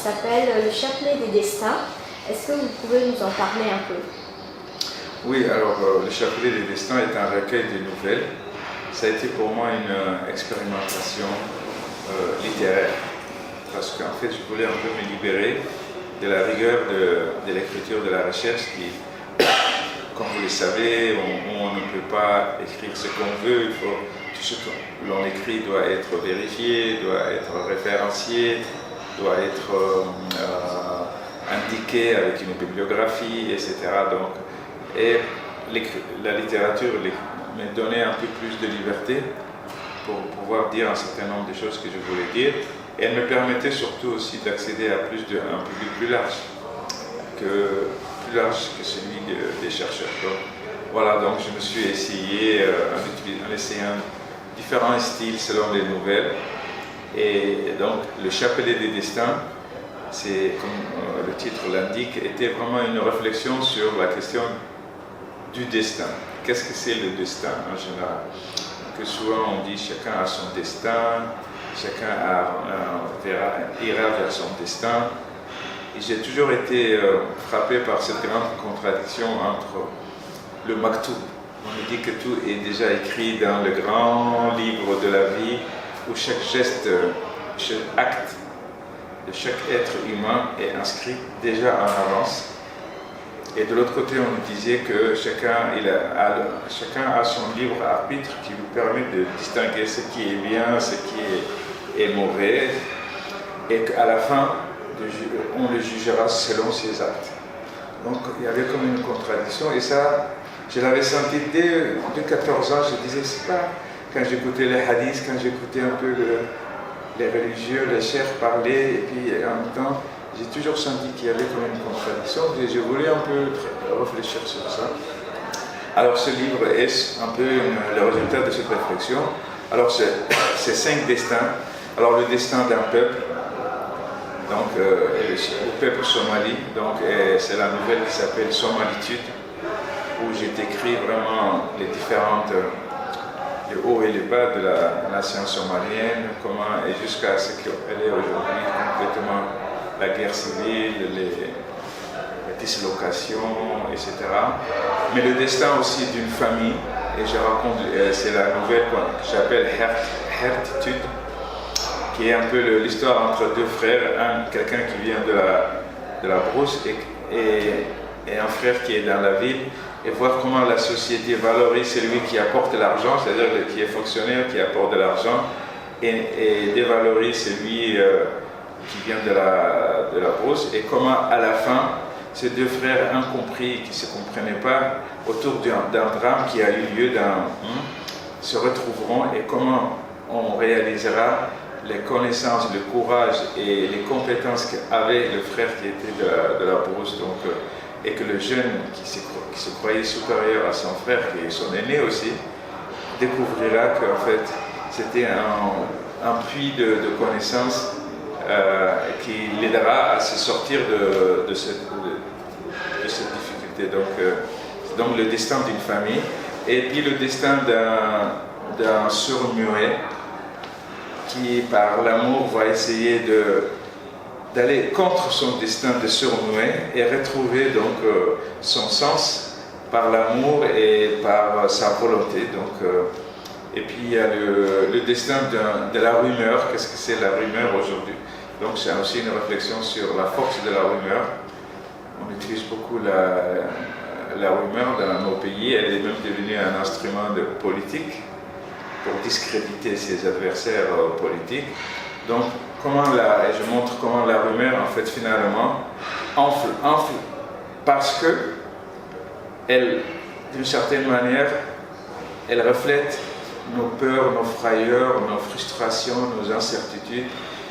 s'appelle Le Chapelet des Destins. Est-ce que vous pouvez nous en parler un peu? Oui, alors Le Chapelet des Destins est un recueil de nouvelles. Ça a été pour moi une expérimentation littéraire, parce qu'en fait je voulais un peu me libérer de la rigueur de l'écriture, de la recherche qui, comme vous le savez, on ne peut pas écrire ce qu'on veut. Tout ce que l'on écrit doit être vérifié, doit être référencié, doit être indiqué avec une bibliographie, etc. Donc, et la littérature me donnait un peu plus de liberté pour pouvoir dire un certain nombre de choses que je voulais dire. Et elle me permettait surtout aussi d'accéder à un public plus large que celui des chercheurs. Donc, voilà, donc je me suis essayé en essayant différents styles selon les nouvelles. Et donc Le Chapelet des Destins, c'est comme le titre l'indique, était vraiment une réflexion sur la question du destin. Qu'est-ce que c'est le destin en général? Que souvent on dit chacun a son destin, chacun ira vers son destin. Et j'ai toujours été frappé par cette grande contradiction entre le maktoub. On nous dit que tout est déjà écrit dans le grand livre de la vie, où chaque geste, chaque acte de chaque être humain est inscrit déjà en avance. Et de l'autre côté, on nous disait que chacun a son libre arbitre qui lui permet de distinguer ce qui est bien, ce qui est mauvais, et qu'à la fin, on le jugera selon ses actes. Donc il y avait comme une contradiction, et ça, je l'avais senti dès 14 ans. Je disais, c'est pas quand j'écoutais les hadiths, quand j'écoutais un peu les religieux, les chefs parler, et puis en même temps, j'ai toujours senti qu'il y avait comme une contradiction, et je voulais un peu réfléchir sur ça. Alors ce livre est un peu le résultat de cette réflexion. Alors c'est 5 destins. Alors le destin d'un peuple, donc le peuple somali, donc c'est la nouvelle qui s'appelle Somalitude, où j'ai décrit vraiment les différentes, les hauts et les bas de la nation somalienne, comment et jusqu'à ce qu'elle est aujourd'hui complètement la guerre civile, les dislocations, etc. Mais le destin aussi d'une famille, et je raconte, c'est la nouvelle que j'appelle Hertitude, qui est un peu l'histoire entre deux frères, quelqu'un qui vient de la brousse et un frère qui est dans la ville, et voir comment la société valorise celui qui apporte l'argent, c'est-à-dire qui est fonctionnaire, qui apporte de l'argent, et dévalorise celui qui vient de la brousse, et comment à la fin, ces deux frères incompris, qui ne se comprenaient pas, autour d'un drame qui a eu lieu, se retrouveront, et comment on réalisera les connaissances, le courage et les compétences qu'avait le frère qui était de la brousse, donc, et que le jeune qui se croyait supérieur à son frère, qui est son aîné aussi, découvrira qu'en fait c'était un puits de connaissances qui l'aidera à se sortir de cette difficulté. Donc le destin d'une famille, et puis le destin d'un sourd-muet qui, par l'amour, va essayer d'aller contre son destin de sourd-muet et retrouver donc son sens par l'amour et par sa volonté. Donc, et puis il y a le destin de la rumeur. Qu'est-ce que c'est la rumeur aujourd'hui? Donc c'est aussi une réflexion sur la force de la rumeur. On utilise beaucoup la rumeur dans nos pays. Elle est même devenue un instrument de politique pour discréditer ses adversaires politiques. Donc et je montre comment la rumeur en fait finalement enfle parce que elle, d'une certaine manière, elle reflète nos peurs, nos frayeurs, nos frustrations, nos incertitudes,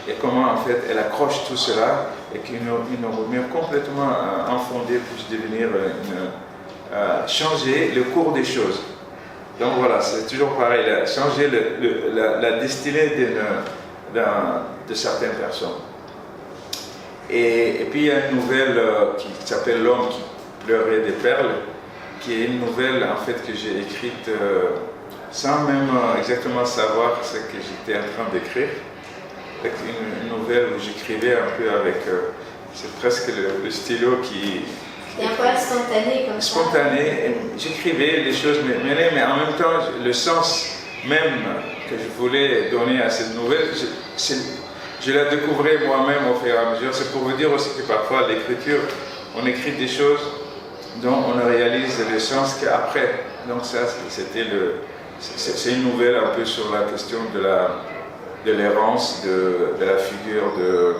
et comment en fait elle accroche tout cela, et qu'une rumeur complètement infondée puisse devenir changer le cours des choses. Donc voilà, c'est toujours pareil, changer la destinée de certaines personnes. Et puis il y a une nouvelle qui s'appelle L'homme qui pleurait des perles, qui est une nouvelle en fait que j'ai écrite sans même exactement savoir ce que j'étais en train d'écrire. une nouvelle où j'écrivais un peu avec, c'est presque le stylo qui... Et un peu spontané comme ça. Spontané, j'écrivais des choses, mais en même temps, le sens même que je voulais donner à cette nouvelle, je la découvrais moi-même au fur et à mesure. C'est pour vous dire aussi que parfois, l'écriture, on écrit des choses dont on réalise le sens qu'après. Donc ça, c'est une nouvelle un peu sur la question de l'errance, de la figure de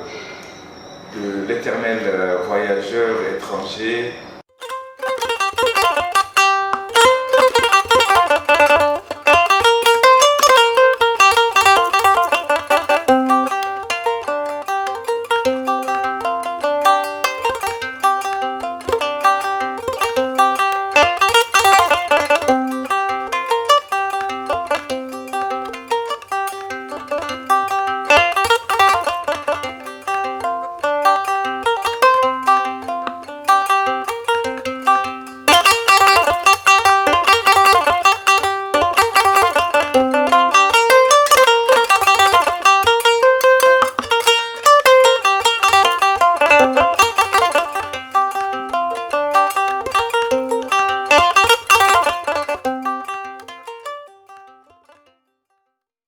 l'éternel voyageur étranger,